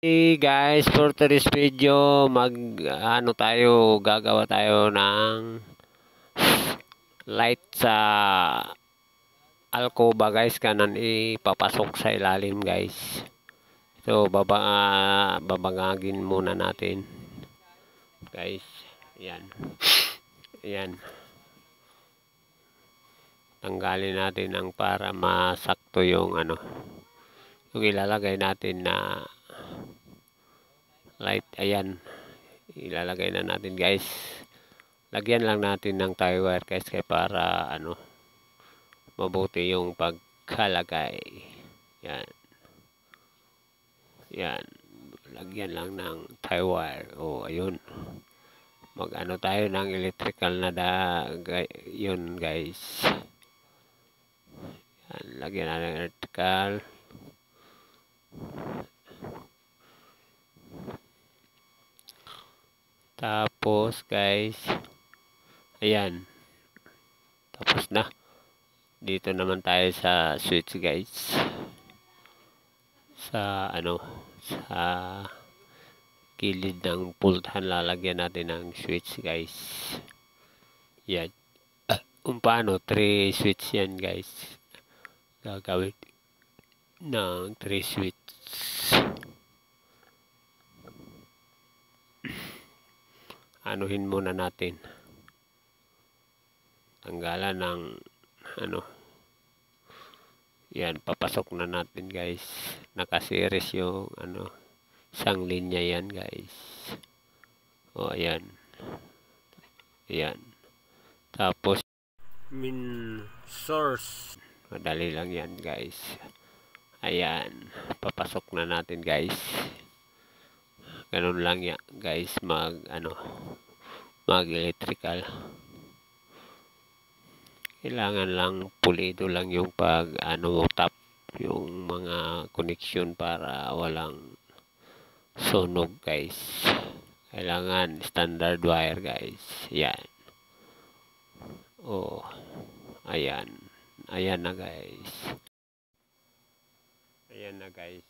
Hey guys, for today's video, gagawa tayo ng light sa alcoba guys, kanan ipapasok sa ilalim guys. So babangagin muna natin guys. Yan. Yan. Tanggalin natin ang para masakto yung yung ilalagay natin na light. Ayan, ilalagay na natin guys. Lagyan lang natin ng tie wire guys, kaya para mabuti yung pagkalagay. Yan. Yan. Lagyan lang ng tie wire. Ayun. Tayo ng electrical na yun guys. Yan. Lagyan na ng electrical. Tapos guys, ayan, tapos na. Dito naman tayo sa switch guys, sa sa gilid ng pultahan lalagyan natin ng switch guys. Yan. Paano 3 switch yan guys, gagawin ng 3 switch. Anuhin muna natin, tanggalan ng yan, papasok na natin guys. Nakasiris yung isang linya yan guys. Ayan. Ayan. Tapos min source, madali lang yan guys. Ayan, papasok na natin guys. Ganun lang yan guys, mag electrical. Kailangan lang pulido lang yung tap yung mga connection para walang sunog guys. Kailangan standard wire guys. Yan. Ayan. Ayan na guys. Ayan na guys.